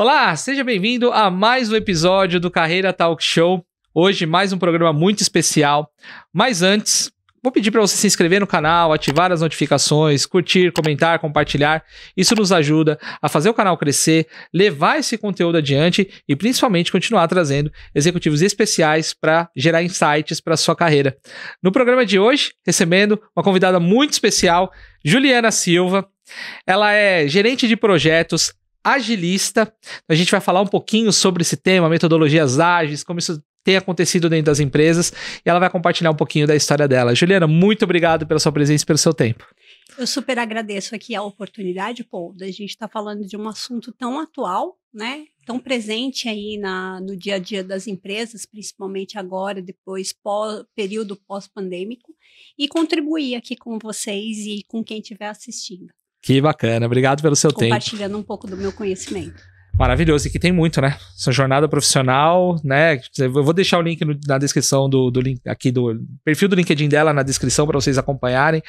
Olá, seja bem-vindo a mais um episódio do Carreira Talk Show. Hoje mais um programa muito especial, mas antes, vou pedir para você se inscrever no canal, ativar as notificações, curtir, comentar, compartilhar. Isso nos ajuda a fazer o canal crescer, levar esse conteúdo adiante e principalmente continuar trazendo executivos especiais para gerar insights para a sua carreira. No programa de hoje, recebendo uma convidada muito especial, Juliana Silva. Ela é gerente de projetos, agilista. A gente vai falar um pouquinho sobre esse tema, metodologias ágeis, como isso tem acontecido dentro das empresas, e ela vai compartilhar um pouquinho da história dela. Juliana, muito obrigado pela sua presença e pelo seu tempo. Eu super agradeço aqui a oportunidade, Paul, da gente estar falando de um assunto tão atual, né? Tão presente aí no dia a dia das empresas, principalmente agora, depois período pós-pandêmico, e contribuir aqui com vocês e com quem estiver assistindo. Que bacana, obrigado pelo seu tempo. Compartilhando um pouco do meu conhecimento. Maravilhoso, e que tem muito, né? Sua jornada profissional, né? Eu vou deixar o link na descrição do link aqui do perfil do LinkedIn dela na descrição para vocês acompanharem.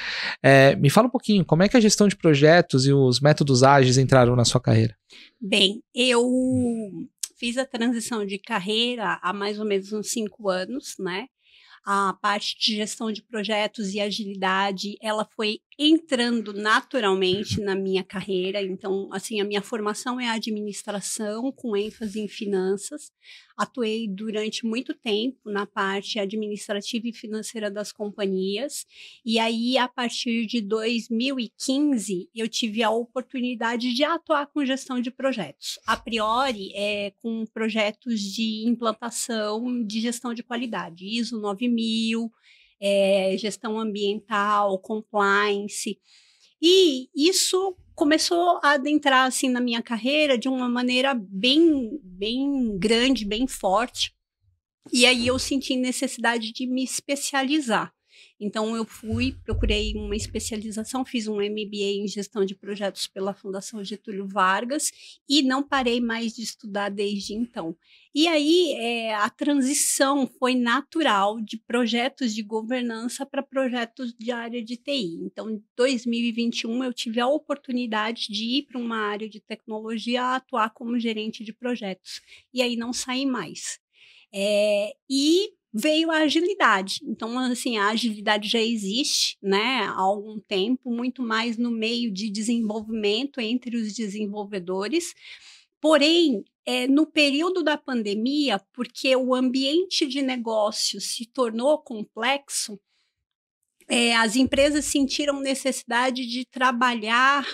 Me fala um pouquinho, como é que a gestão de projetos e os métodos ágeis entraram na sua carreira? Bem, eu fiz a transição de carreira há mais ou menos uns 5 anos, né? A parte de gestão de projetos e agilidade, ela foi entrando naturalmente na minha carreira. Então, assim, a minha formação é administração, com ênfase em finanças. Atuei durante muito tempo na parte administrativa e financeira das companhias. E aí, a partir de 2015, eu tive a oportunidade de atuar com gestão de projetos. A priori, com projetos de implantação de gestão de qualidade, ISO 9000, gestão ambiental, compliance, e isso começou a adentrar assim na minha carreira de uma maneira bem grande, bem forte, e aí eu senti necessidade de me especializar. Então eu procurei uma especialização, fiz um MBA em gestão de projetos pela Fundação Getúlio Vargas e não parei mais de estudar desde então. E aí a transição foi natural de projetos de governança para projetos de área de TI. Então, em 2021, eu tive a oportunidade de ir para uma área de tecnologia a atuar como gerente de projetos. E aí não saí mais. E veio a agilidade. Então, assim, a agilidade já existe, né, há algum tempo, muito mais no meio de desenvolvimento entre os desenvolvedores. Porém, no período da pandemia, porque o ambiente de negócio se tornou complexo, as empresas sentiram necessidade de trabalhar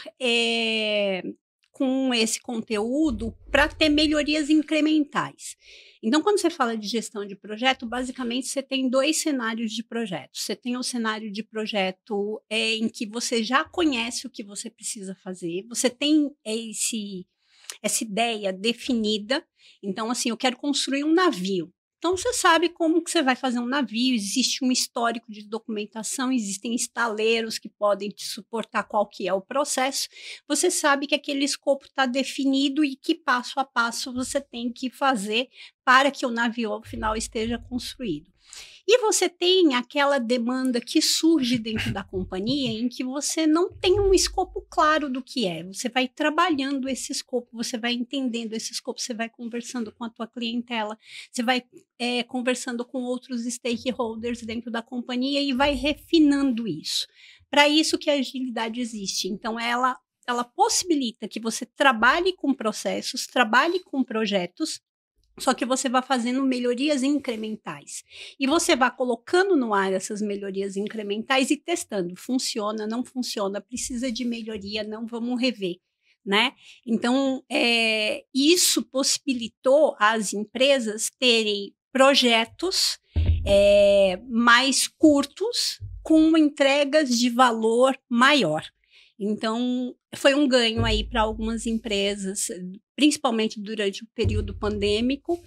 com esse conteúdo para ter melhorias incrementais. Então, quando você fala de gestão de projeto, basicamente você tem 2 cenários de projeto. Você tem o cenário de projeto em que você já conhece o que você precisa fazer, você tem essa ideia definida. Então, assim, eu quero construir um navio. Então, você sabe como que você vai fazer um navio, existe um histórico de documentação, existem estaleiros que podem te suportar qual que é o processo. Você sabe que aquele escopo está definido e que passo a passo você tem que fazer para que o navio, ao final, esteja construído. E você tem aquela demanda que surge dentro da companhia em que você não tem um escopo claro do que é. Você vai trabalhando esse escopo, você vai entendendo esse escopo, você vai conversando com a tua clientela, você vai conversando com outros stakeholders dentro da companhia e vai refinando isso. Para isso que a agilidade existe. Então, ela possibilita que você trabalhe com processos, trabalhe com projetos, só que você vai fazendo melhorias incrementais. E você vai colocando no ar essas melhorias incrementais e testando. Funciona, não funciona, precisa de melhoria, não, vamos rever, né? Então, isso possibilitou as empresas terem projetos mais curtos, com entregas de valor maior. Então, foi um ganho aí para algumas empresas, principalmente durante o período pandêmico,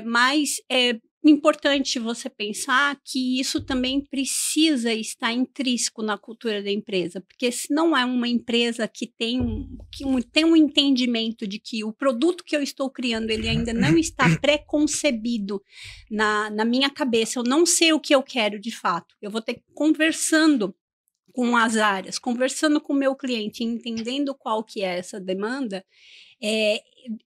mas é importante você pensar que isso também precisa estar intrínseco na cultura da empresa, porque se não é uma empresa que tem um entendimento de que o produto que eu estou criando ele ainda não está pré-concebido na minha cabeça, eu não sei o que eu quero de fato, eu vou ter que ir conversando com as áreas, conversando com o meu cliente, entendendo qual que é essa demanda,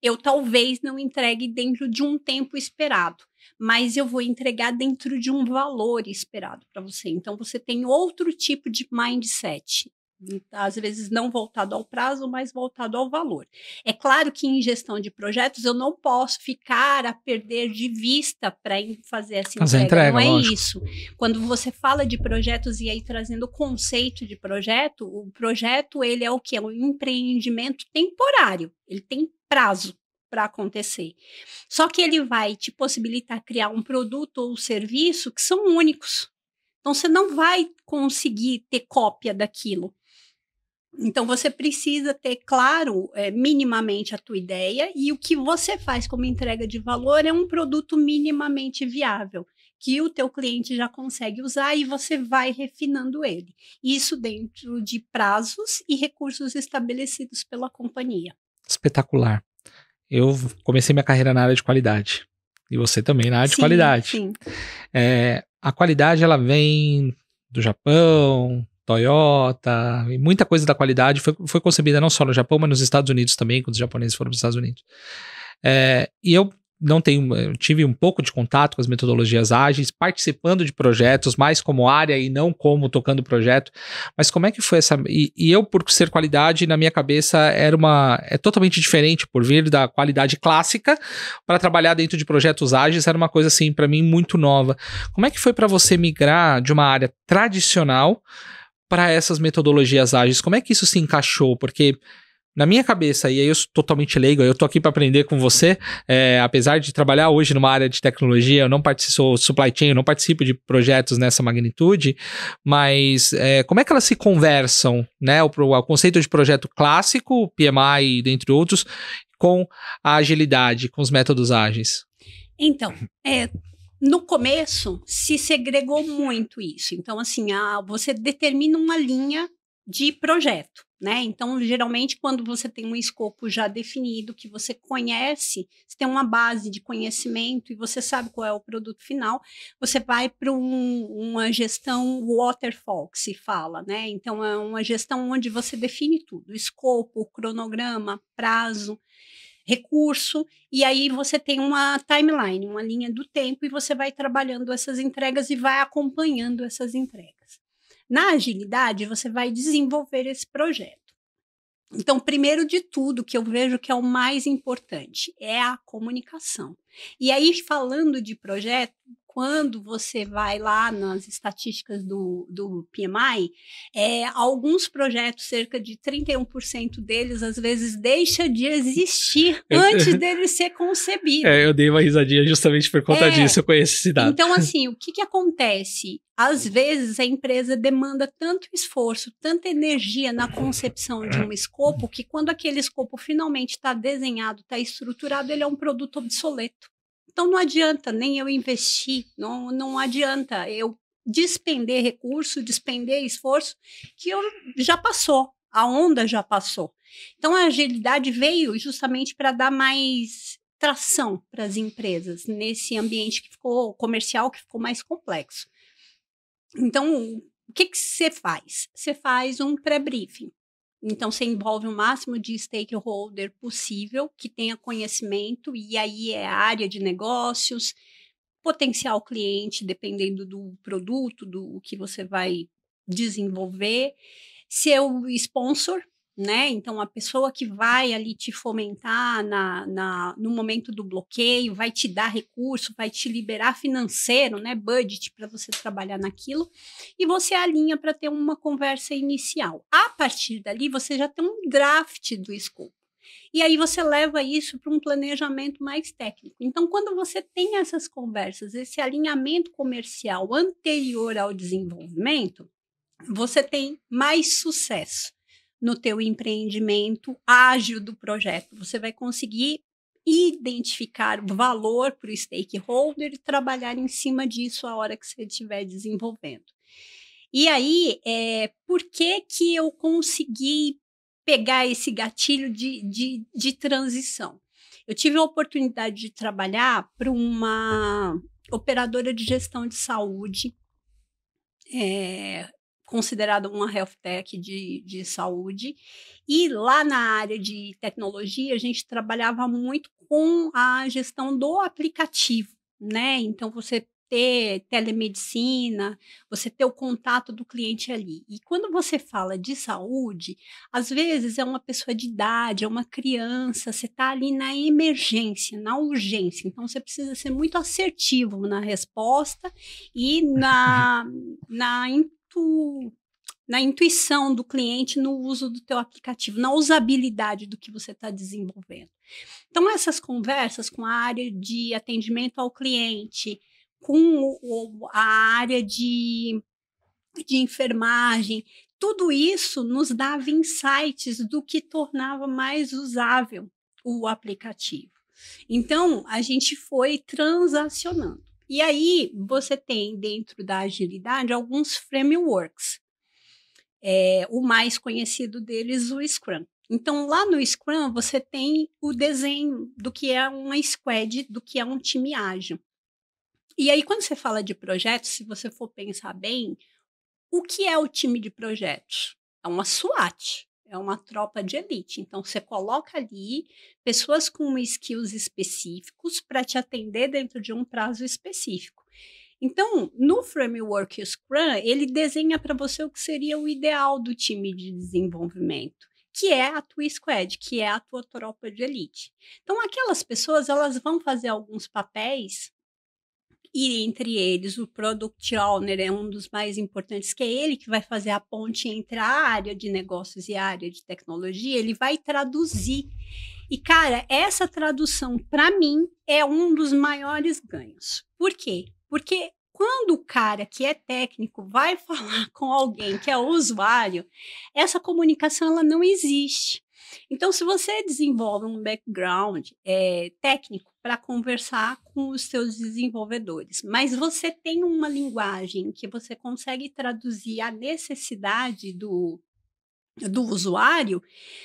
eu talvez não entregue dentro de um tempo esperado, mas eu vou entregar dentro de um valor esperado para você. Então, você tem outro tipo de mindset. Às vezes não voltado ao prazo, mas voltado ao valor. É claro que em gestão de projetos eu não posso ficar a perder de vista para fazer essa entrega. Não é lógico. isso. Quando você fala de projetos e aí trazendo o conceito de projeto, o projeto ele é o que? É um empreendimento temporário. Ele tem prazo para acontecer. Só que ele vai te possibilitar criar um produto ou serviço que são únicos. Então, você não vai conseguir ter cópia daquilo. Então, você precisa ter, claro, minimamente a tua ideia e o que você faz como entrega de valor é um produto minimamente viável, que o teu cliente já consegue usar e você vai refinando ele. Isso dentro de prazos e recursos estabelecidos pela companhia. Espetacular. Eu comecei minha carreira na área de qualidade. E você também na área de qualidade. Sim. A qualidade, ela vem do Japão, Toyota, e muita coisa da qualidade foi concebida não só no Japão, mas nos Estados Unidos também, quando os japoneses foram para os Estados Unidos. E eu tive um pouco de contato com as metodologias ágeis, participando de projetos, mais como área e não como tocando projeto. Mas como é que foi essa... E eu, por ser qualidade, na minha cabeça é totalmente diferente, por vir da qualidade clássica para trabalhar dentro de projetos ágeis, era uma coisa assim, para mim, muito nova. Como é que foi para você migrar de uma área tradicional para essas metodologias ágeis? Como é que isso se encaixou? Porque na minha cabeça, e aí eu sou totalmente leigo, eu tô aqui para aprender com você, apesar de trabalhar hoje numa área de tecnologia, eu não sou supply chain, eu não participo de projetos nessa magnitude, mas como é que elas se conversam, né? O conceito de projeto clássico, PMI, dentre outros, com a agilidade, com os métodos ágeis? Então, no começo se segregou muito isso. Então, assim, você determina uma linha de projeto, né? Então, geralmente, quando você tem um escopo já definido, que você conhece, você tem uma base de conhecimento e você sabe qual é o produto final, você vai para uma gestão waterfall, que se fala, né? Então, é uma gestão onde você define tudo: escopo, cronograma, prazo, recurso, e aí você tem uma timeline, uma linha do tempo, e você vai trabalhando essas entregas e vai acompanhando essas entregas. Na agilidade, você vai desenvolver esse projeto. Então, primeiro de tudo, que eu vejo que é o mais importante, é a comunicação. E aí, falando de projeto, quando você vai lá nas estatísticas do PMI, alguns projetos, cerca de 31% deles, às vezes, deixa de existir antes dele ser concebido. Eu dei uma risadinha justamente por conta disso, eu conheço esse dado. Então, assim, o que acontece? Às vezes, a empresa demanda tanto esforço, tanta energia na concepção de um escopo, que quando aquele escopo finalmente está desenhado, está estruturado, ele é um produto obsoleto. Então, não adianta nem eu investir, não adianta eu despender recurso, despender esforço, que já passou, a onda já passou. Então, a agilidade veio justamente para dar mais tração para as empresas nesse ambiente que ficou comercial, que ficou mais complexo. Então, o que você faz? Você faz um pré-briefing. Então, você envolve o máximo de stakeholder possível, que tenha conhecimento, e aí é a área de negócios, potencial cliente, dependendo do produto, do que você vai desenvolver, seu sponsor, né? Então, a pessoa que vai ali te fomentar no momento do bloqueio, vai te dar recurso, vai te liberar financeiro, né? Budget para você trabalhar naquilo, e você alinha para ter uma conversa inicial. A partir dali, você já tem um draft do escopo. E aí você leva isso para um planejamento mais técnico. Então, quando você tem essas conversas, esse alinhamento comercial anterior ao desenvolvimento, você tem mais sucesso no teu empreendimento ágil do projeto. Você vai conseguir identificar o valor para o stakeholder e trabalhar em cima disso a hora que você estiver desenvolvendo. E aí, por que eu consegui pegar esse gatilho de transição? Eu tive a oportunidade de trabalhar para uma operadora de gestão de saúde, considerada uma health tech de saúde. E lá na área de tecnologia, a gente trabalhava muito com a gestão do aplicativo, né? Então, você ter telemedicina, você ter o contato do cliente ali. E quando você fala de saúde, às vezes é uma pessoa de idade, é uma criança, você está ali na emergência, na urgência. Então, você precisa ser muito assertivo na resposta e na intuição do cliente no uso do teu aplicativo, na usabilidade do que você está desenvolvendo. Então, essas conversas com a área de atendimento ao cliente, com a área de enfermagem, tudo isso nos dava insights do que tornava mais usável o aplicativo. Então, a gente foi transacionando. E aí, você tem dentro da agilidade alguns frameworks. O mais conhecido deles, o Scrum. Então, lá no Scrum, você tem o desenho do que é uma squad, do que é um time ágil. E aí, quando você fala de projetos, se você for pensar bem, o que é o time de projetos? É uma SWAT, é uma tropa de elite. Então, você coloca ali pessoas com skills específicos para te atender dentro de um prazo específico. Então, no framework Scrum, ele desenha para você o que seria o ideal do time de desenvolvimento, que é a tua squad, que é a tua tropa de elite. Então, aquelas pessoas, elas vão fazer alguns papéis, e entre eles o Product Owner é um dos mais importantes, que é ele que vai fazer a ponte entre a área de negócios e a área de tecnologia, ele vai traduzir. E, cara, essa tradução, para mim, é um dos maiores ganhos. Por quê? Porque quando o cara que é técnico vai falar com alguém que é usuário, essa comunicação ela não existe. Então, se você desenvolve um background técnico para conversar com os seus desenvolvedores, mas você tem uma linguagem que você consegue traduzir a necessidade do usuário,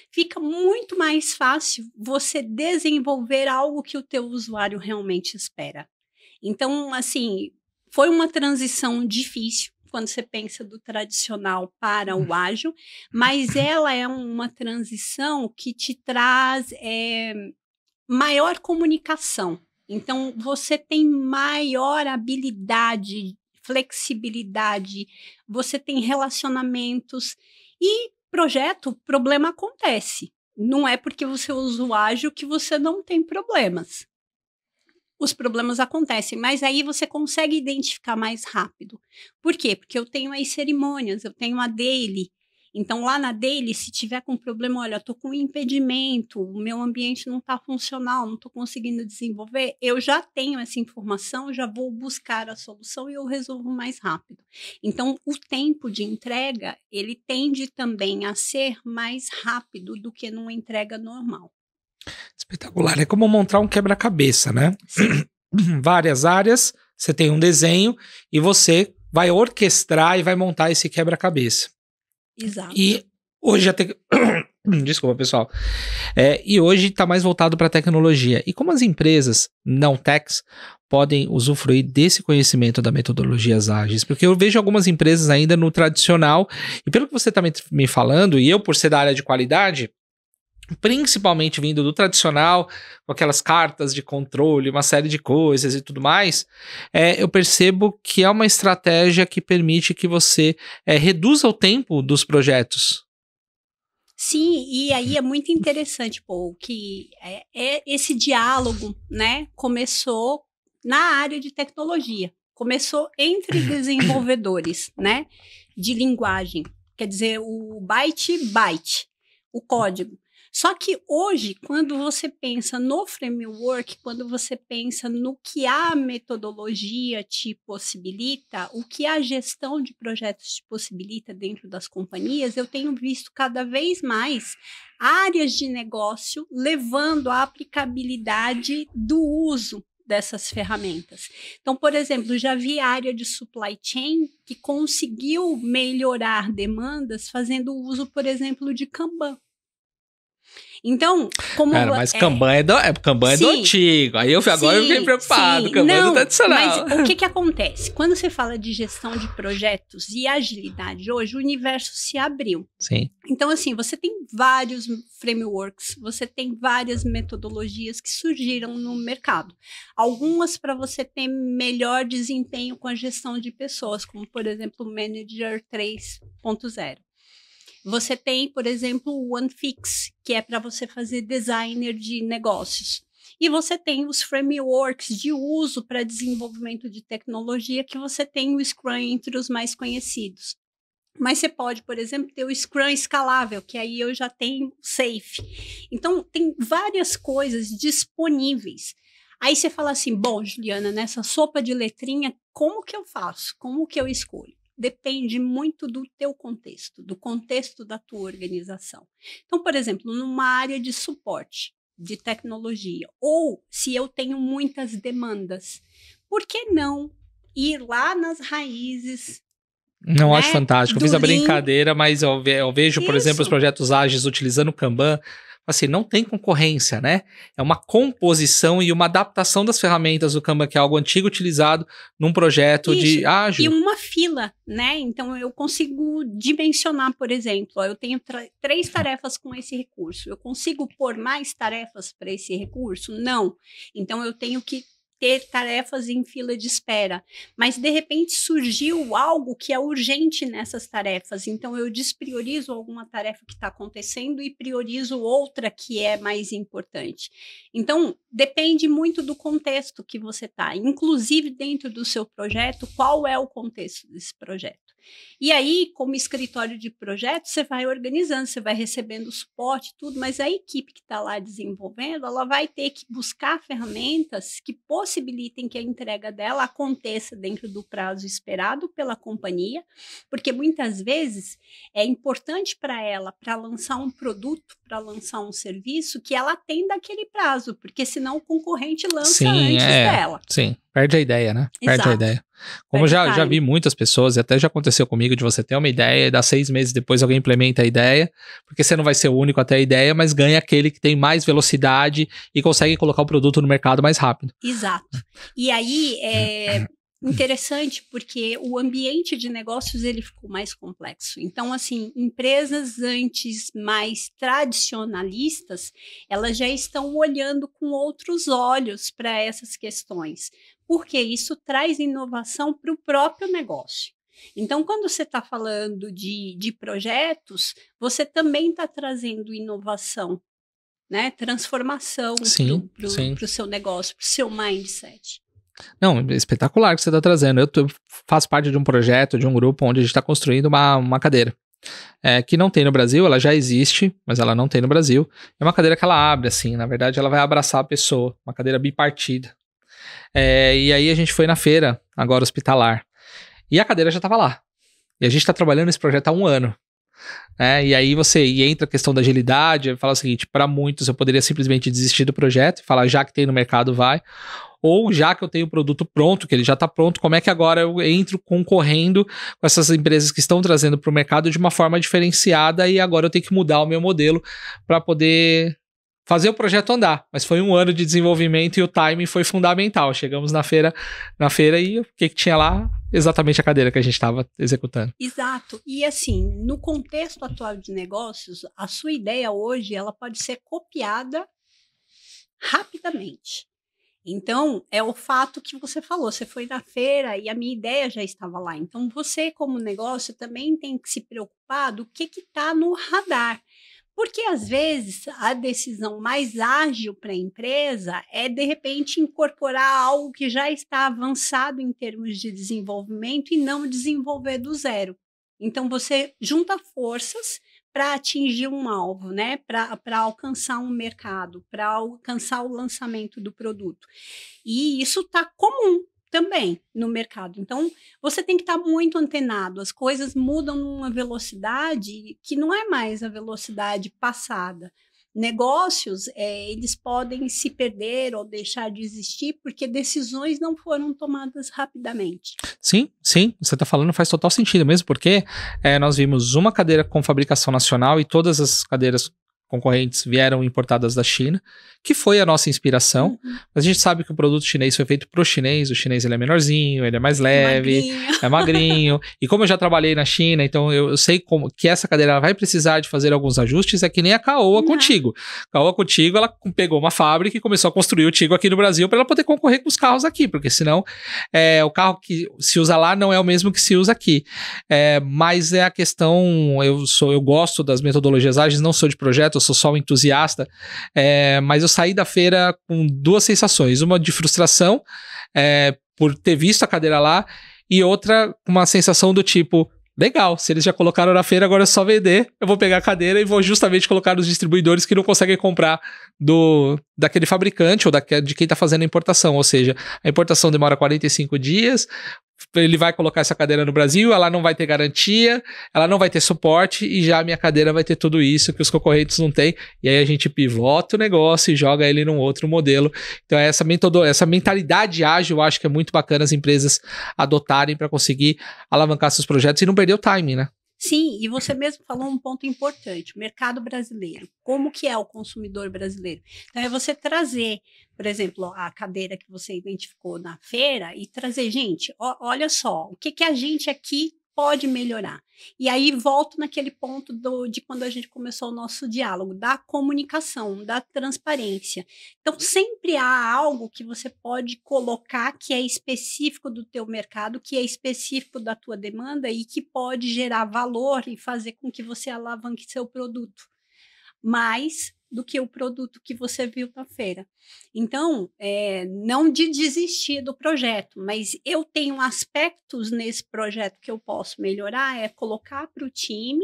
fica muito mais fácil você desenvolver algo que o teu usuário realmente espera. Então, assim, foi uma transição difícil quando você pensa do tradicional para o ágil, mas ela é uma transição que te traz maior comunicação. Então, você tem maior habilidade, flexibilidade, você tem relacionamentos e problema acontece. Não é porque você usa o ágil que você não tem problemas. Os problemas acontecem, mas aí você consegue identificar mais rápido. Por quê? Porque eu tenho as cerimônias, eu tenho a daily. Então, lá na daily, se tiver com problema, olha, eu estou com um impedimento, o meu ambiente não está funcional, não estou conseguindo desenvolver, eu já tenho essa informação, já vou buscar a solução e eu resolvo mais rápido. Então, o tempo de entrega, ele tende também a ser mais rápido do que numa entrega normal. Espetacular. É como montar um quebra-cabeça, né? Sim. Várias áreas, você tem um desenho e você vai orquestrar e vai montar esse quebra-cabeça. Exato. E hoje Desculpa, pessoal. E hoje está mais voltado para a tecnologia. E como as empresas não techs podem usufruir desse conhecimento da metodologias ágeis? Porque eu vejo algumas empresas ainda no tradicional, e pelo que você está me falando, e eu por ser da área de qualidade, principalmente vindo do tradicional, com aquelas cartas de controle, uma série de coisas e tudo mais, eu percebo que é uma estratégia que permite que você reduza o tempo dos projetos. Sim, e aí é muito interessante, Paul, que esse diálogo, né, começou na área de tecnologia, começou entre desenvolvedores, né, de linguagem, quer dizer, o byte, o código. Só que hoje, quando você pensa no framework, quando você pensa no que a metodologia te possibilita, o que a gestão de projetos te possibilita dentro das companhias, eu tenho visto cada vez mais áreas de negócio levando a aplicabilidade do uso dessas ferramentas. Então, por exemplo, já vi a área de supply chain que conseguiu melhorar demandas fazendo o uso, por exemplo, de Kanban. Então, como... Mas Kanban é do antigo. Aí agora eu fiquei preocupado. Kanban é do tradicional. Mas o que acontece? Quando você fala de gestão de projetos e agilidade hoje, o universo se abriu. Sim. Então, assim, você tem vários frameworks, você tem várias metodologias que surgiram no mercado. Algumas para você ter melhor desempenho com a gestão de pessoas, como, por exemplo, o Manager 3.0. Você tem, por exemplo, o OneFix, que é para você fazer designer de negócios. E você tem os frameworks de uso para desenvolvimento de tecnologia, que você tem o Scrum entre os mais conhecidos. Mas você pode, por exemplo, ter o Scrum escalável, que aí eu já tenho Safe. Então, tem várias coisas disponíveis. Aí você fala assim, bom, Juliana, nessa sopa de letrinha, como que eu faço? Como que eu escolho? Depende muito do teu contexto, do contexto da tua organização. Então, por exemplo, numa área de suporte, de tecnologia, ou se eu tenho muitas demandas, por que não ir lá nas raízes? Não, acho fantástico. Eu fiz a Lean. brincadeira, mas eu vejo, por exemplo, os projetos ágeis utilizando o Kanban. Assim, não tem concorrência, né? É uma composição e uma adaptação das ferramentas do Kanban, que é algo antigo utilizado num projeto de ágil. E uma fila, né? Então, eu consigo dimensionar, por exemplo, eu tenho 3 tarefas com esse recurso. Eu consigo pôr mais tarefas para esse recurso? Não. Então, eu tenho que ter tarefas em fila de espera, mas de repente surgiu algo que é urgente nessas tarefas, então eu despriorizo alguma tarefa que está acontecendo e priorizo outra que é mais importante. Então, depende muito do contexto que você está, inclusive dentro do seu projeto, qual é o contexto desse projeto. E aí, como escritório de projetos, você vai organizando, você vai recebendo suporte, tudo, mas a equipe que está lá desenvolvendo, ela vai ter que buscar ferramentas que possibilitem que a entrega dela aconteça dentro do prazo esperado pela companhia, porque muitas vezes é importante para ela, para lançar um produto, para lançar um serviço, que ela atenda aquele prazo, porque senão o concorrente lança antes dela. Sim, perde a ideia, né? Perde a ideia. Como já vi muitas pessoas, e até já aconteceu comigo, de você ter uma ideia e dar 6 meses depois alguém implementa a ideia, porque você não vai ser o único a ter a ideia, mas ganha aquele que tem mais velocidade e consegue colocar o produto no mercado mais rápido. Exato. E aí é interessante porque o ambiente de negócios ele ficou mais complexo. Então, assim, empresas antes mais tradicionalistas, elas já estão olhando com outros olhos para essas questões, porque isso traz inovação para o próprio negócio. Então, quando você está falando de projetos, você também está trazendo inovação, né? Transformação para o seu negócio, para o seu mindset. Não, espetacular que você está trazendo. Eu faço parte de um projeto, de um grupo onde a gente está construindo uma cadeira. Que não tem no Brasil, ela já existe, mas ela não tem no Brasil. É uma cadeira que ela abre, assim, na verdade ela vai abraçar a pessoa, uma cadeira bipartida. E aí a gente foi na feira, agora hospitalar, e a cadeira já estava lá. E a gente está trabalhando nesse projeto há 1 ano. E aí entra a questão da agilidade, fala o seguinte, para muitos eu poderia simplesmente desistir do projeto e falar, já que tem no mercado, vai. Ou já que eu tenho o produto pronto, que ele já está pronto, como é que agora eu entro concorrendo com essas empresas que estão trazendo para o mercado de uma forma diferenciada e agora eu tenho que mudar o meu modelo para poder fazer o projeto andar. Mas foi 1 ano de desenvolvimento e o timing foi fundamental. Chegamos na feira e o que tinha lá? Exatamente a cadeira que a gente estava executando. Exato. E assim, no contexto atual de negócios, a sua ideia hoje ela pode ser copiada rapidamente. Então, é o fato que você falou, você foi na feira e a minha ideia já estava lá. Então, você como negócio também tem que se preocupar do que está no radar. Porque, às vezes, a decisão mais ágil para a empresa é, de repente, incorporar algo que já está avançado em termos de desenvolvimento e não desenvolver do zero. Então, você junta forças para atingir um alvo, né? Para alcançar um mercado, para alcançar o lançamento do produto. E isso está comum também no mercado. Então, você tem que estar muito antenado. As coisas mudam numa velocidade que não é mais a velocidade passada. Negócios, eles podem se perder ou deixar de existir porque decisões não foram tomadas rapidamente. Sim, você está falando faz total sentido, mesmo porque nós vimos uma cadeira com fabricação nacional e todas as cadeiras concorrentes vieram importadas da China, que foi a nossa inspiração. Mas a gente sabe que o produto chinês foi feito pro chinês. O chinês ele é menorzinho, ele é mais leve, é magrinho. E como eu já trabalhei na China, então eu sei como que essa cadeira ela vai precisar de fazer alguns ajustes. É que nem a Caoa contigo. Caoa contigo, ela pegou uma fábrica e começou a construir o Tigo aqui no Brasil para ela poder concorrer com os carros aqui, porque senão o carro que se usa lá não é o mesmo que se usa aqui. Mas é a questão, eu gosto das metodologias ágeis, não sou de projeto, eu sou só um entusiasta, mas eu saí da feira com duas sensações, uma de frustração por ter visto a cadeira lá e outra uma sensação do tipo, legal, se eles já colocaram na feira, agora é só vender, eu vou pegar a cadeira e vou justamente colocar nos distribuidores que não conseguem comprar daquele fabricante ou de quem está fazendo a importação, ou seja, a importação demora 45 dias, ele vai colocar essa cadeira no Brasil, ela não vai ter garantia, ela não vai ter suporte e já a minha cadeira vai ter tudo isso que os concorrentes não têm, e aí a gente pivota o negócio e joga ele num outro modelo. Então essa mentalidade ágil eu acho que é muito bacana as empresas adotarem para conseguir alavancar seus projetos e não perder o timing, né? Sim, e você mesmo falou um ponto importante, o mercado brasileiro. Como que é o consumidor brasileiro? Então, é você trazer, por exemplo, a cadeira que você identificou na feira e trazer, gente, olha só, o que a gente aqui pode melhorar? E aí volto naquele ponto de quando a gente começou o nosso diálogo, da comunicação, da transparência. Então, sempre há algo que você pode colocar que é específico do teu mercado, que é específico da tua demanda e que pode gerar valor e fazer com que você alavanque seu produto. Mais do que o produto que você viu na feira. Então, não de desistir do projeto, mas eu tenho aspectos nesse projeto que eu posso melhorar, colocar para o time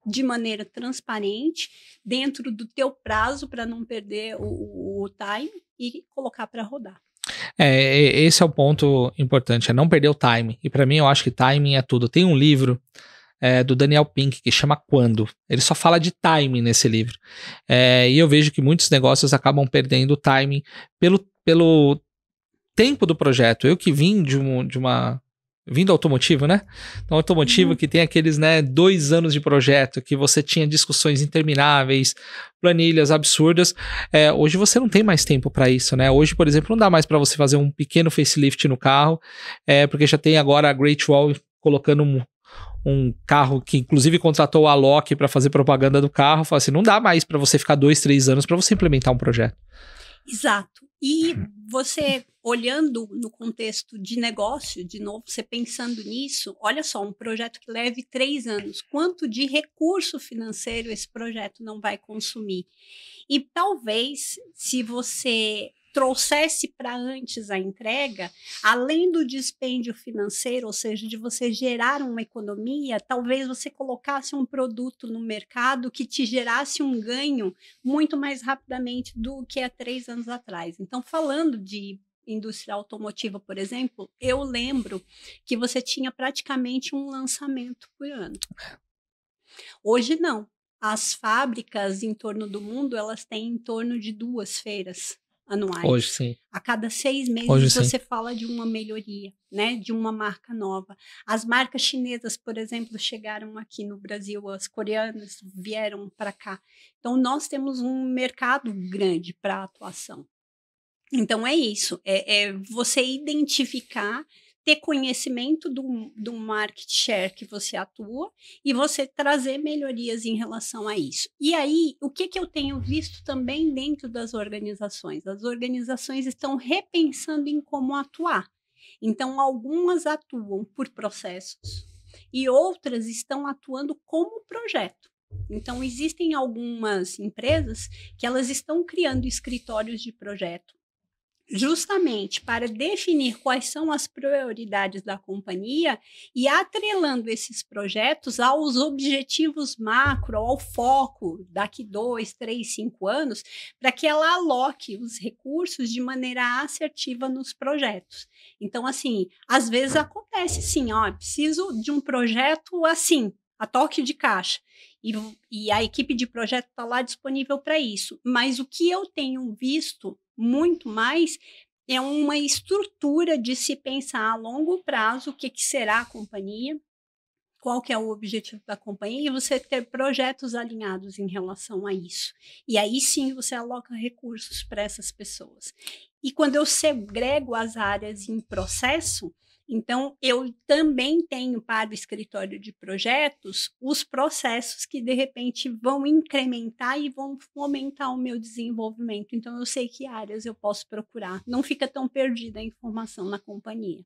de maneira transparente, dentro do teu prazo, para não perder o time, e colocar para rodar. Esse é o ponto importante, é não perder o time. E para mim, eu acho que timing é tudo. Tem um livro do Daniel Pink, que chama Quando. Ele só fala de timing nesse livro. E eu vejo que muitos negócios acabam perdendo o timing pelo tempo do projeto. Eu que vim vim do automotivo, né? Então, automotivo que tem aqueles, 2 anos de projeto, que você tinha discussões intermináveis, planilhas absurdas. Hoje você não tem mais tempo para isso, né? Hoje, por exemplo, não dá mais para você fazer um pequeno facelift no carro, porque já tem agora a Great Wall colocando um carro que inclusive contratou a Alok para fazer propaganda do carro. Fala assim, não dá mais para você ficar 2, 3 anos para você implementar um projeto. Exato. E você, olhando no contexto de negócio, de novo, você pensando nisso, olha só, um projeto que leve 3 anos, quanto de recurso financeiro esse projeto não vai consumir? E talvez, se você trouxesse para antes a entrega, além do dispêndio financeiro, ou seja, de você gerar uma economia, talvez você colocasse um produto no mercado que te gerasse um ganho muito mais rapidamente do que há 3 anos atrás. Então, falando de indústria automotiva, por exemplo, eu lembro que você tinha praticamente um lançamento por ano. Hoje não. As fábricas em torno do mundo, elas têm em torno de 2 feiras anuais. Hoje sim. A cada 6 meses Hoje, você fala de uma melhoria, né? De uma marca nova. As marcas chinesas, por exemplo, chegaram aqui no Brasil, as coreanas vieram para cá. Então, nós temos um mercado grande para atuação. Então, é isso. É você identificar, ter conhecimento do market share que você atua e você trazer melhorias em relação a isso. E aí, o que eu tenho visto também dentro das organizações? As organizações estão repensando em como atuar. Então, algumas atuam por processos e outras estão atuando como projeto. Então, existem algumas empresas que elas estão criando escritórios de projeto, justamente para definir quais são as prioridades da companhia e atrelando esses projetos aos objetivos macro, ao foco daqui 2, 3, 5 anos, para que ela aloque os recursos de maneira assertiva nos projetos. Então, assim, às vezes acontece sim, preciso de um projeto assim, a toque de caixa. E a equipe de projeto está lá disponível para isso. Mas o que eu tenho visto muito mais é uma estrutura de se pensar a longo prazo o que será a companhia, qual que é o objetivo da companhia e você ter projetos alinhados em relação a isso. E aí sim você aloca recursos para essas pessoas. E quando eu segrego as áreas em processo, então eu também tenho para o escritório de projetos os processos que de repente vão incrementar e vão fomentar o meu desenvolvimento. Então eu sei que áreas eu posso procurar. Não fica tão perdida a informação na companhia.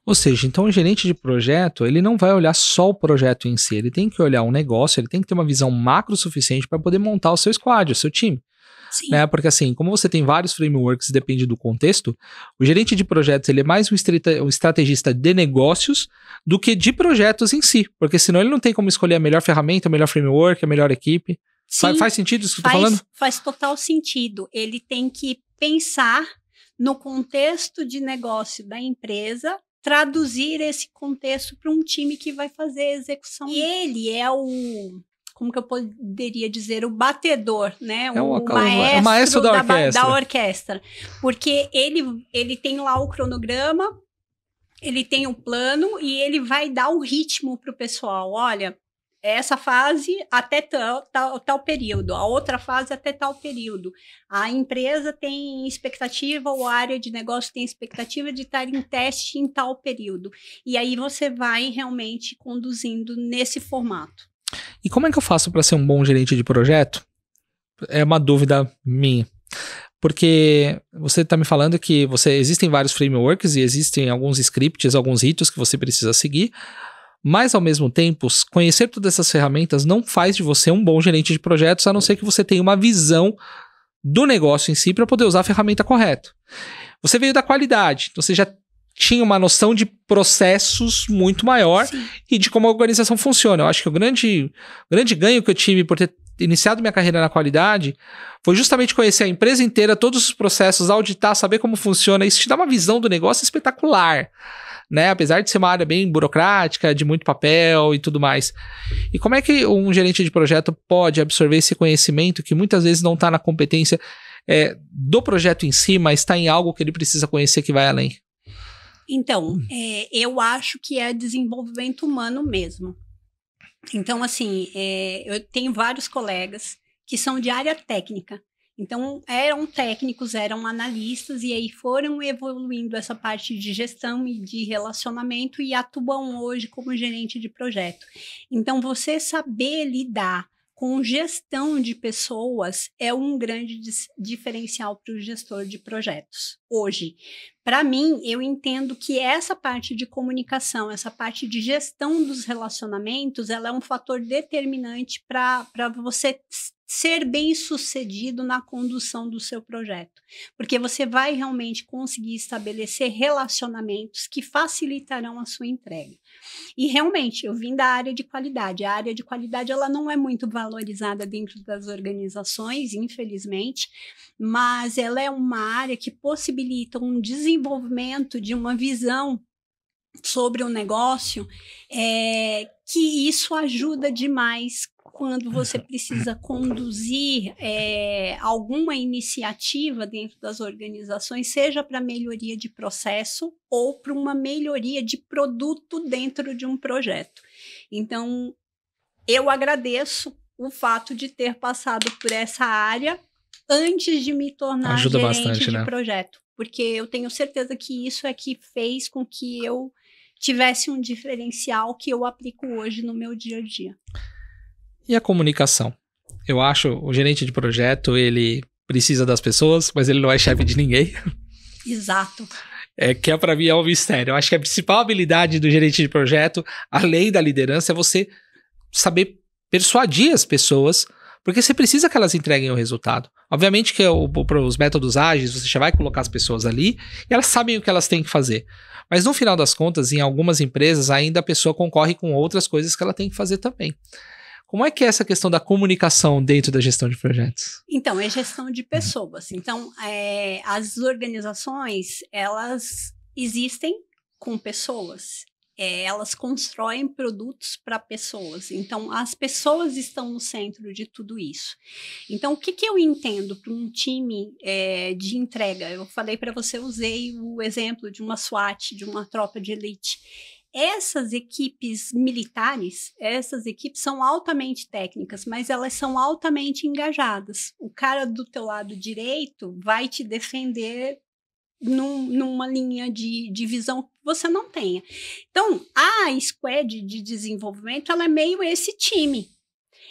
Ou seja, então o gerente de projeto, ele não vai olhar só o projeto em si, ele tem que olhar um negócio, ele tem que ter uma visão macro suficiente para poder montar o seu squad, o seu time. Sim. Né? Porque assim, como você tem vários frameworks, depende do contexto, o gerente de projetos ele é mais um estrategista de negócios do que de projetos em si, porque senão ele não tem como escolher a melhor ferramenta, o melhor framework, a melhor equipe. Sim, faz sentido isso que eu tô falando? Faz total sentido. Ele tem que pensar no contexto de negócio da empresa, traduzir esse contexto para um time que vai fazer a execução. E ele é como que eu poderia dizer, o batedor, né? O maestro da orquestra. Porque ele tem lá o cronograma, ele tem o plano e ele vai dar o ritmo para o pessoal. Olha, essa fase até tal período, a outra fase até tal período. A empresa tem expectativa, ou a área de negócio tem expectativa de estar em teste em tal período. E aí você vai realmente conduzindo nesse formato. E como é que eu faço para ser um bom gerente de projeto? É uma dúvida minha. Porque você está me falando que existem vários frameworks e existem alguns scripts, alguns ritos que você precisa seguir, mas ao mesmo tempo, conhecer todas essas ferramentas não faz de você um bom gerente de projetos, a não ser que você tenha uma visão do negócio em si para poder usar a ferramenta correta. Você veio da qualidade, então você já tinha uma noção de processos muito maior. Sim. E de como a organização funciona. Eu acho que o grande ganho que eu tive por ter iniciado minha carreira na qualidade foi justamente conhecer a empresa inteira, todos os processos, auditar, saber como funciona. Isso te dá uma visão do negócio espetacular, né? Apesar de ser uma área bem burocrática, de muito papel e tudo mais. E como é que um gerente de projeto pode absorver esse conhecimento que muitas vezes não está na competência do projeto em si, mas está em algo que ele precisa conhecer que vai além? Então, eu acho que é desenvolvimento humano mesmo. Então, assim, eu tenho vários colegas que são de área técnica. Então, eram técnicos, eram analistas, e aí foram evoluindo essa parte de gestão e de relacionamento e atuam hoje como gerente de projeto. Então, você saber lidar com gestão de pessoas é um grande diferencial para o gestor de projetos hoje. Para mim, eu entendo que essa parte de comunicação, essa parte de gestão dos relacionamentos, ela é um fator determinante para você ser bem-sucedido na condução do seu projeto, porque você vai realmente conseguir estabelecer relacionamentos que facilitarão a sua entrega. E realmente, eu vim da área de qualidade. A área de qualidade ela não é muito valorizada dentro das organizações, infelizmente, mas ela é uma área que possibilita um desenvolvimento de uma visão sobre o negócio, que isso ajuda demais quando você precisa conduzir alguma iniciativa dentro das organizações, seja para melhoria de processo ou para uma melhoria de produto dentro de um projeto. Então, eu agradeço o fato de ter passado por essa área antes de me tornar gerente de projeto, porque eu tenho certeza que isso é que fez com que eu tivesse um diferencial que eu aplico hoje no meu dia a dia. E a comunicação? Eu acho o gerente de projeto, ele precisa das pessoas, mas ele não é chefe de ninguém. Exato. Que para mim é um mistério. Eu acho que a principal habilidade do gerente de projeto, além da liderança, é você saber persuadir as pessoas, porque você precisa que elas entreguem o resultado. Obviamente que os métodos ágeis, você já vai colocar as pessoas ali e elas sabem o que elas têm que fazer. Mas no final das contas, em algumas empresas, ainda a pessoa concorre com outras coisas que ela tem que fazer também. Como é que é essa questão da comunicação dentro da gestão de projetos? Então, é gestão de pessoas. Então, as organizações, elas existem com pessoas. Elas constroem produtos para pessoas. Então, as pessoas estão no centro de tudo isso. Então, o que eu entendo para um time de entrega? Eu falei para você, usei o exemplo de uma SWAT, de uma tropa de elite. essas equipes militares, essas equipes são altamente técnicas, mas elas são altamente engajadas. O cara do teu lado direito vai te defender numa linha de visão que você não tenha. Então, a squad de desenvolvimento, ela é meio esse time.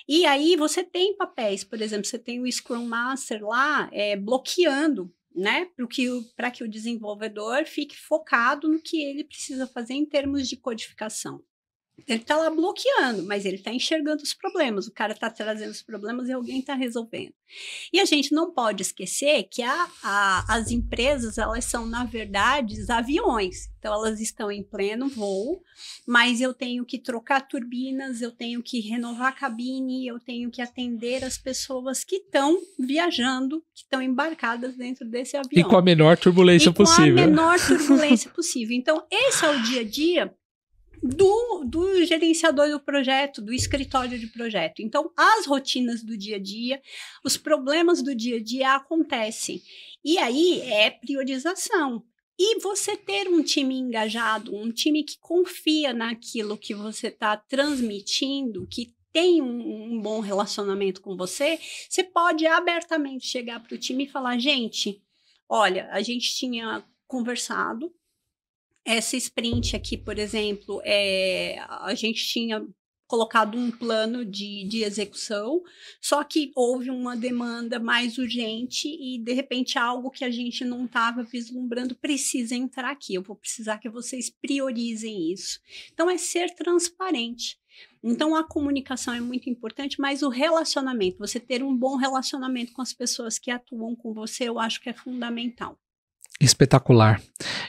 E aí você tem papéis, por exemplo, você tem o Scrum Master lá bloqueando, né, para que o desenvolvedor fique focado no que ele precisa fazer em termos de codificação. Ele está lá bloqueando, mas ele está enxergando os problemas, o cara está trazendo os problemas e alguém está resolvendo. E a gente não pode esquecer que as empresas, elas são, na verdade, aviões. Então, elas estão em pleno voo, mas eu tenho que trocar turbinas, eu tenho que renovar a cabine, eu tenho que atender as pessoas que estão viajando, que estão embarcadas dentro desse avião. E com a menor turbulência possível. Com a menor turbulência possível. Então, esse é o dia a dia do gerenciador do projeto, do escritório de projeto. Então, as rotinas do dia a dia, os problemas do dia a dia acontecem. E aí é priorização. E você ter um time engajado, um time que confia naquilo que você está transmitindo, que tem um bom relacionamento com você, você pode abertamente chegar para o time e falar, gente, olha, a gente tinha conversado, essa sprint aqui, por exemplo, a gente tinha colocado um plano de execução, só que houve uma demanda mais urgente e, de repente, algo que a gente não estava vislumbrando precisa entrar aqui. Eu vou precisar que vocês priorizem isso. Então, é ser transparente. Então, a comunicação é muito importante, mas o relacionamento, você ter um bom relacionamento com as pessoas que atuam com você, eu acho que é fundamental. Espetacular.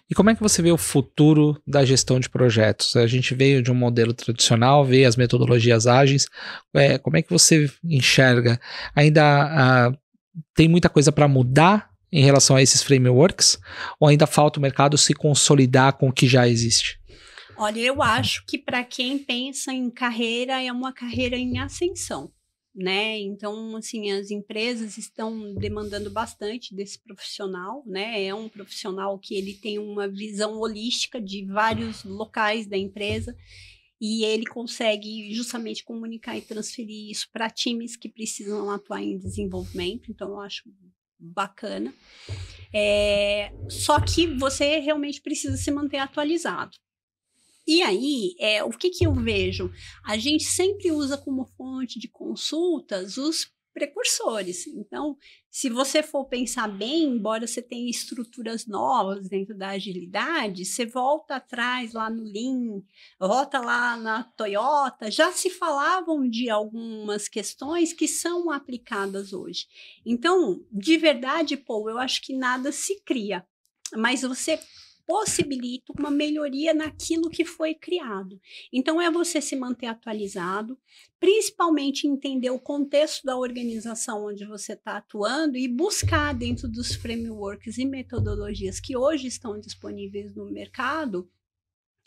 E como é que você vê o futuro da gestão de projetos? A gente veio de um modelo tradicional, veio as metodologias ágeis. Como é que você enxerga? Ainda tem muita coisa para mudar em relação a esses frameworks? Ou ainda falta o mercado se consolidar com o que já existe? Olha, eu acho que para quem pensa em carreira, é uma carreira em ascensão, né? Então, assim, as empresas estão demandando bastante desse profissional, né? É um profissional que ele tem uma visão holística de vários locais da empresa e ele consegue justamente comunicar e transferir isso para times que precisam atuar em desenvolvimento. Então, eu acho bacana. Só que você realmente precisa se manter atualizado. E aí, o que eu vejo? A gente sempre usa como fonte de consultas os precursores. Então, se você for pensar bem, embora você tenha estruturas novas dentro da agilidade, você volta atrás lá no Lean, volta lá na Toyota, já se falavam de algumas questões que são aplicadas hoje. Então, de verdade, Paul, eu acho que nada se cria, mas você possibilita uma melhoria naquilo que foi criado. Então, é você se manter atualizado, principalmente entender o contexto da organização onde você está atuando e buscar dentro dos frameworks e metodologias que hoje estão disponíveis no mercado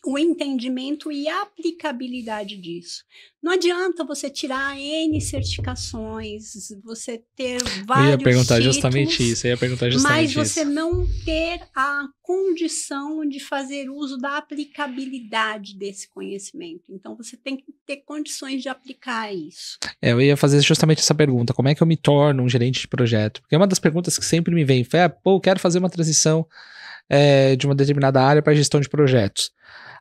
o entendimento e a aplicabilidade disso. Não adianta você tirar N certificações, você ter vários Eu ia perguntar títulos, justamente isso, mas você não ter a condição de fazer uso da aplicabilidade desse conhecimento. Então, você tem que ter condições de aplicar isso. Eu ia fazer justamente essa pergunta, como é que eu me torno um gerente de projeto? Porque é uma das perguntas que sempre me vem, eu quero fazer uma transição de uma determinada área para gestão de projetos.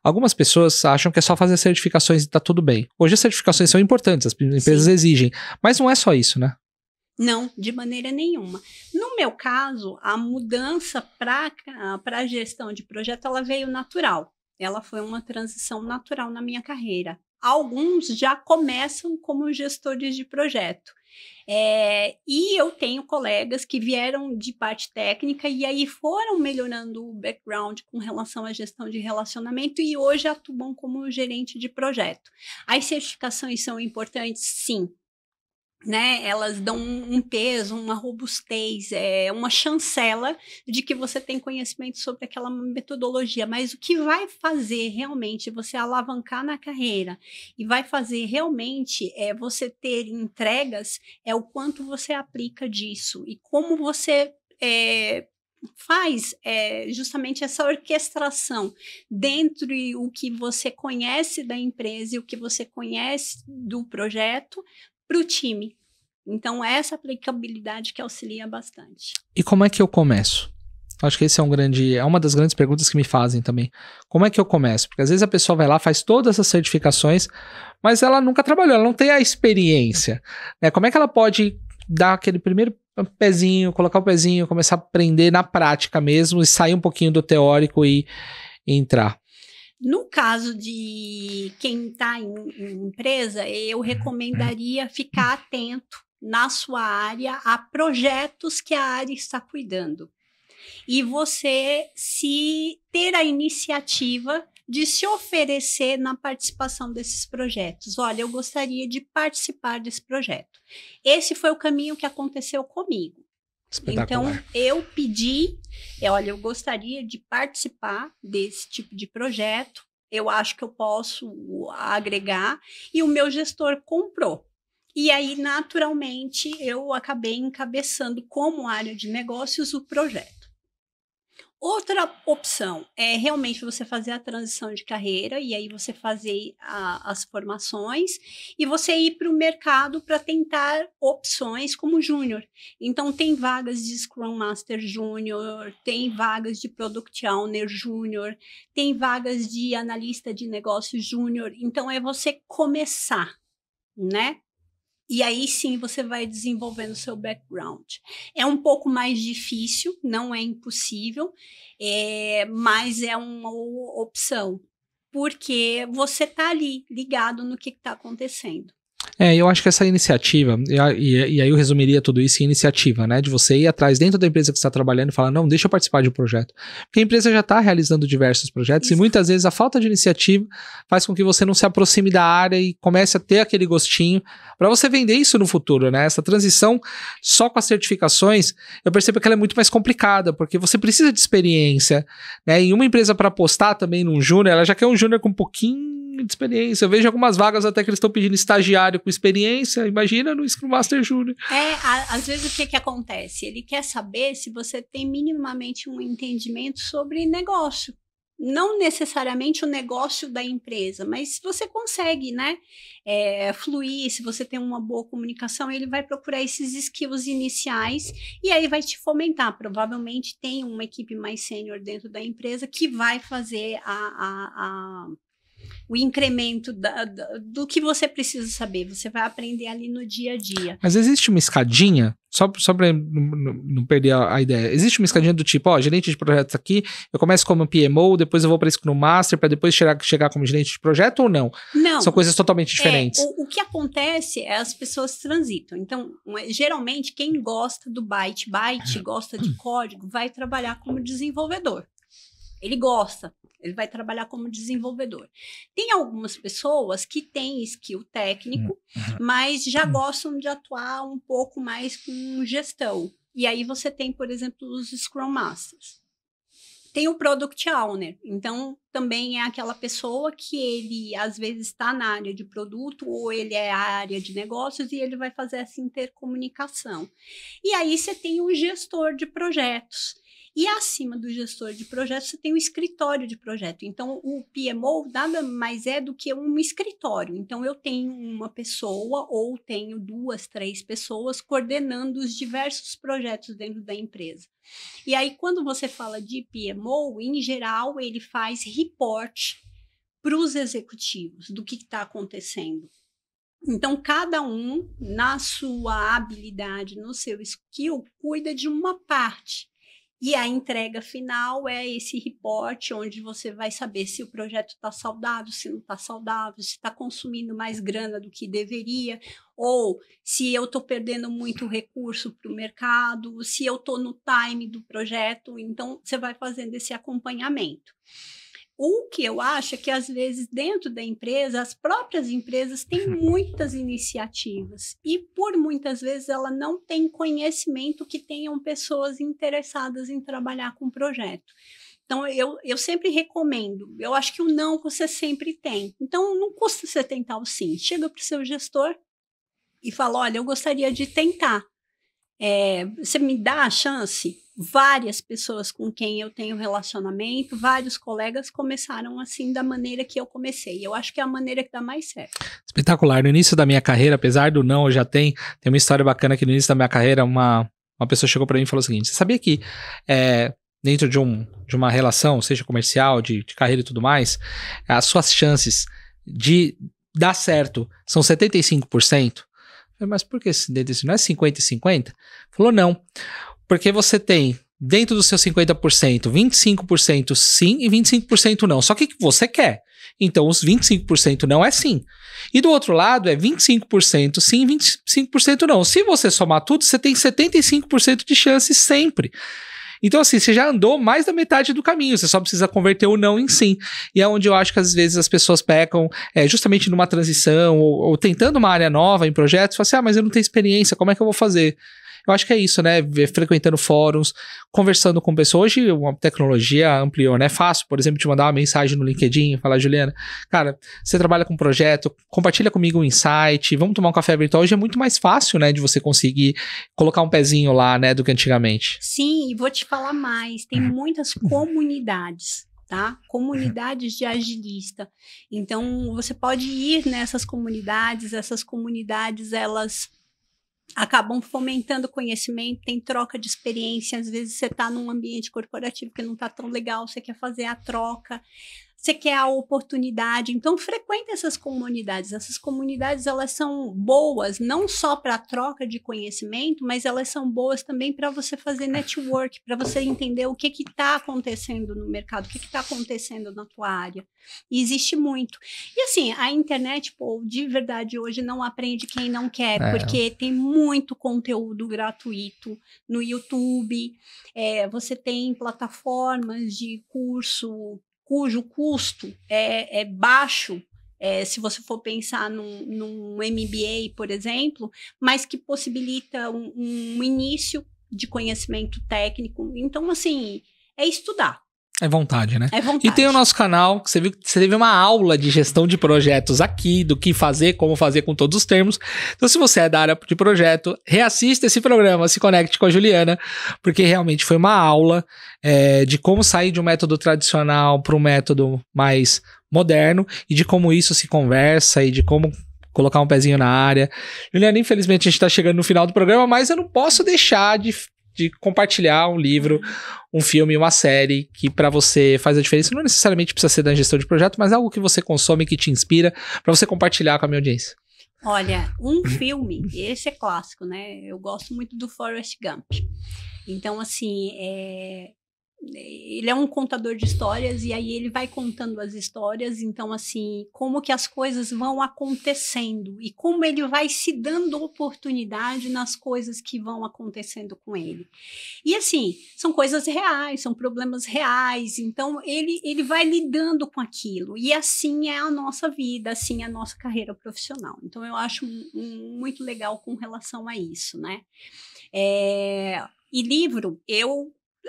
Algumas pessoas acham que é só fazer certificações e tá tudo bem. Hoje as certificações são importantes, as empresas Sim. exigem, mas não é só isso, né? Não, de maneira nenhuma. No meu caso, a mudança para a gestão de projeto, ela veio natural. Ela foi uma transição natural na minha carreira. Alguns já começam como gestores de projeto. E eu tenho colegas que vieram de parte técnica e aí foram melhorando o background com relação à gestão de relacionamento e hoje atuam como gerente de projeto. As certificações são importantes? Sim. Né, elas dão um peso, uma robustez, uma chancela de que você tem conhecimento sobre aquela metodologia, mas o que vai fazer realmente você alavancar na carreira e vai fazer realmente você ter entregas é o quanto você aplica disso e como você faz justamente essa orquestração dentro o que você conhece da empresa e o que você conhece do projeto para o time. Então, essa aplicabilidade que auxilia bastante. E como é que eu começo? Acho que esse é uma das grandes perguntas que me fazem também. Como é que eu começo? Porque às vezes a pessoa vai lá, faz todas essas certificações, mas ela nunca trabalhou, ela não tem a experiência, né? Como é que ela pode dar aquele primeiro pezinho, colocar o pezinho, começar a aprender na prática mesmo e sair um pouquinho do teórico e entrar? No caso de quem está em empresa, eu recomendaria ficar atento na sua área a projetos que a área está cuidando. E você ter a iniciativa de se oferecer na participação desses projetos. Olha, eu gostaria de participar desse projeto. Esse foi o caminho que aconteceu comigo. Então, eu pedi, olha, eu gostaria de participar desse tipo de projeto, eu acho que eu posso agregar, e o meu gestor comprou. E aí, naturalmente, eu acabei encabeçando como área de negócios o projeto. Outra opção é realmente você fazer a transição de carreira e aí você fazer as formações e você ir para o mercado para tentar opções como júnior. Então, tem vagas de Scrum Master Júnior, tem vagas de Product Owner Júnior, tem vagas de analista de negócios júnior. Então, é você começar, né? E aí sim você vai desenvolvendo o seu background. É um pouco mais difícil, não é impossível, mas é uma opção, porque você está ali ligado no que está acontecendo. Eu acho que essa iniciativa, e aí eu resumiria tudo isso em iniciativa, né? De você ir atrás dentro da empresa que você está trabalhando e falar, não, deixa eu participar de um projeto. Porque a empresa já está realizando diversos projetos. Isso. E muitas vezes a falta de iniciativa faz com que você não se aproxime da área e comece a ter aquele gostinho para você vender isso no futuro, né? Essa transição só com as certificações, eu percebo que ela é muito mais complicada, porque você precisa de experiência, né? E uma empresa para apostar também num júnior, ela já quer um júnior com um pouquinho de experiência. Eu vejo algumas vagas até que eles estão pedindo estagiário com experiência, imagina no Scrum Master Júnior. Às vezes o que acontece? Ele quer saber se você tem minimamente um entendimento sobre negócio. Não necessariamente o negócio da empresa, mas se você consegue, né, fluir, se você tem uma boa comunicação, ele vai procurar esses skills iniciais e aí vai te fomentar. Provavelmente tem uma equipe mais sênior dentro da empresa que vai fazer o incremento do que você precisa saber. Você vai aprender ali no dia a dia. Mas existe uma escadinha, só para não perder a ideia, existe uma escadinha do tipo, gerente de projetos aqui, eu começo como PMO, depois eu vou para Scrum Master, para depois chegar como gerente de projeto ou não? Não. São coisas totalmente diferentes. O que acontece é as pessoas transitam. Então, geralmente, quem gosta do byte, gosta de código, vai trabalhar como desenvolvedor. Ele gosta. Ele vai trabalhar como desenvolvedor. Tem algumas pessoas que têm skill técnico, mas já gostam de atuar um pouco mais com gestão. E aí você tem, por exemplo, os Scrum Masters. Tem o Product Owner. Então, também é aquela pessoa que ele, às vezes, está na área de produto ou ele é a área de negócios e ele vai fazer essa intercomunicação. E aí você tem o gestor de projetos. E acima do gestor de projeto, você tem o escritório de projeto. Então, o PMO nada mais é do que um escritório. Então, eu tenho uma pessoa ou tenho 2, 3 pessoas coordenando os diversos projetos dentro da empresa. E aí, quando você fala de PMO, em geral, ele faz report para os executivos do que está acontecendo. Então, cada um, na sua habilidade, no seu skill, cuida de uma parte. E a entrega final é esse report, onde você vai saber se o projeto está saudável, se não está saudável, se está consumindo mais grana do que deveria, ou se eu estou perdendo muito recurso para o mercado, se eu estou no time do projeto. Então, você vai fazendo esse acompanhamento. O que eu acho é que, às vezes, dentro da empresa, as próprias empresas têm muitas iniciativas e, por muitas vezes, ela não tem conhecimento que tenham pessoas interessadas em trabalhar com o projeto. Então, eu sempre recomendo. Eu acho que o não você sempre tem. Então, não custa você tentar o sim. Chega para o seu gestor e fala, olha, eu gostaria de tentar. Você me dá a chance? várias pessoas com quem eu tenho relacionamento, vários colegas começaram assim da maneira que eu comecei. Eu acho que é a maneira que dá mais certo. Espetacular. No início da minha carreira, apesar do não, eu já tem uma história bacana que no início da minha carreira, uma pessoa chegou pra mim e falou o seguinte: você sabia que dentro de uma relação, seja comercial, de carreira e tudo mais, as suas chances de dar certo são 75%? Eu falei, mas por que 75%? Não é 50 e 50? Falou, não. Porque você tem, dentro dos seus 50%, 25% sim e 25% não. Só que você quer. Então, os 25% não é sim. E do outro lado, é 25% sim e 25% não. Se você somar tudo, você tem 75% de chance sempre. Então, assim, você já andou mais da metade do caminho, você só precisa converter o não em sim. E é onde eu acho que às vezes as pessoas pecam, justamente numa transição, ou tentando uma área nova em projetos, falam assim, mas eu não tenho experiência, como é que eu vou fazer? Eu acho que é isso, né? Frequentando fóruns, conversando com pessoas. Hoje a tecnologia ampliou, né? É fácil, por exemplo, te mandar uma mensagem no LinkedIn e falar, Juliana, cara, você trabalha com um projeto, compartilha comigo um insight, vamos tomar um café virtual. Hoje é muito mais fácil, né? De você conseguir colocar um pezinho lá, né? Do que antigamente. Sim, e vou te falar mais, tem muitas comunidades. Tá? Comunidades de agilista. Então, você pode ir nessas comunidades, essas comunidades, elas acabam fomentando conhecimento, tem troca de experiência, às vezes você está num ambiente corporativo que não está tão legal, você quer fazer a troca, você quer a oportunidade, então frequente essas comunidades elas são boas, não só para a troca de conhecimento, mas elas são boas também para você fazer network, para você entender o que está acontecendo no mercado, o que está acontecendo na tua área, e existe muito. E assim, a internet, pô, de verdade hoje não aprende quem não quer, porque tem muito conteúdo gratuito no YouTube, você tem plataformas de curso cujo custo é baixo, se você for pensar num MBA, por exemplo, mas que possibilita um início de conhecimento técnico. Então, assim, é estudar. É vontade, né? É vontade. E tem o nosso canal, que você viu que você teve uma aula de gestão de projetos aqui, do que fazer, como fazer com todos os termos. Então, se você é da área de projeto, reassista esse programa, se conecte com a Juliana, porque realmente foi uma aula de como sair de um método tradicional para um método mais moderno e de como isso se conversa e de como colocar um pezinho na área. Juliana, infelizmente a gente está chegando no final do programa, mas eu não posso deixar de compartilhar um livro, um filme, uma série que para você faz a diferença. Não necessariamente precisa ser da gestão de projeto, mas algo que você consome, que te inspira, para você compartilhar com a minha audiência. Olha, um filme, esse é clássico, né? Eu gosto muito do Forrest Gump. Então, assim, ele é um contador de histórias e aí ele vai contando as histórias, então assim, como que as coisas vão acontecendo e como ele vai se dando oportunidade nas coisas que vão acontecendo com ele. E assim, são coisas reais, são problemas reais, então ele vai lidando com aquilo e assim é a nossa vida, assim é a nossa carreira profissional. Então eu acho muito legal com relação a isso, né? E livro,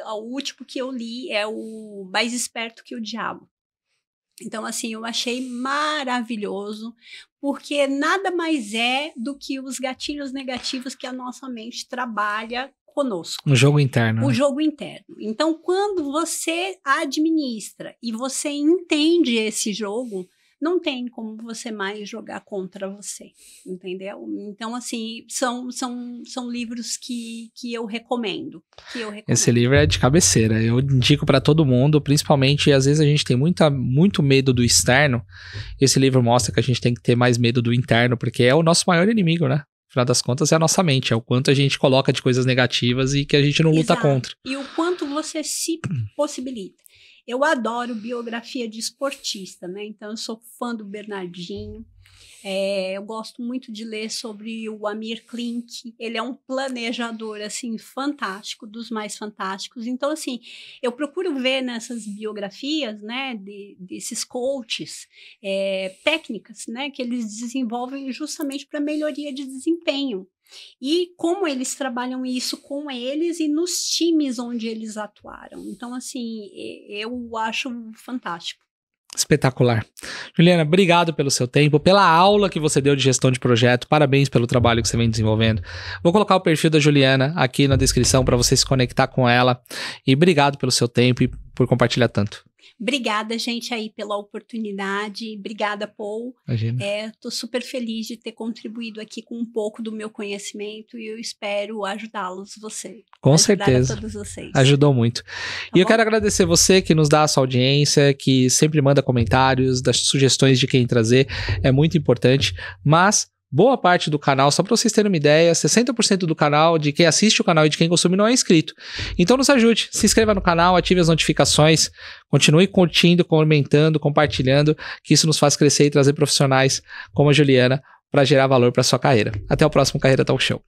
o último que eu li é o Mais Esperto que o Diabo. Então, assim, eu achei maravilhoso, porque nada mais é do que os gatilhos negativos que a nossa mente trabalha conosco. O jogo interno. O jogo interno. Então, quando você administra e você entende esse jogo, não tem como você mais jogar contra você, entendeu? Então, assim, são livros que eu recomendo. Esse livro é de cabeceira, eu indico para todo mundo, principalmente, às vezes a gente tem muito medo do externo, esse livro mostra que a gente tem que ter mais medo do interno, porque é o nosso maior inimigo, né? Afinal das contas, é a nossa mente, é o quanto a gente coloca de coisas negativas e que a gente não luta contra. E o quanto você se possibilita. Eu adoro biografia de esportista, né? Então, eu sou fã do Bernardinho. Eu gosto muito de ler sobre o Amir Klink. Ele é um planejador, assim, fantástico, dos mais fantásticos. Então, assim, eu procuro ver nessas biografias, né, desses coaches, técnicas, né, que eles desenvolvem justamente para melhoria de desempenho. E como eles trabalham isso com eles e nos times onde eles atuaram. Então, assim, eu acho fantástico. Espetacular. Juliana, obrigado pelo seu tempo, pela aula que você deu de gestão de projeto, parabéns pelo trabalho que você vem desenvolvendo. Vou colocar o perfil da Juliana aqui na descrição para você se conectar com ela, e obrigado pelo seu tempo e por compartilhar tanto. Obrigada, gente, aí pela oportunidade. Obrigada, Paul. Imagina. Tô super feliz de ter contribuído aqui com um pouco do meu conhecimento e eu espero ajudá-los, Com certeza. Todos vocês. Ajudou muito. E eu quero agradecer você que nos dá a sua audiência, que sempre manda comentários, das sugestões de quem trazer. É muito importante, mas boa parte do canal, só para vocês terem uma ideia, 60% do canal, de quem assiste o canal e de quem consome, não é inscrito. Então nos ajude, se inscreva no canal, ative as notificações, continue curtindo, comentando, compartilhando, que isso nos faz crescer e trazer profissionais como a Juliana para gerar valor para sua carreira. Até o próximo Carreira Talk Show.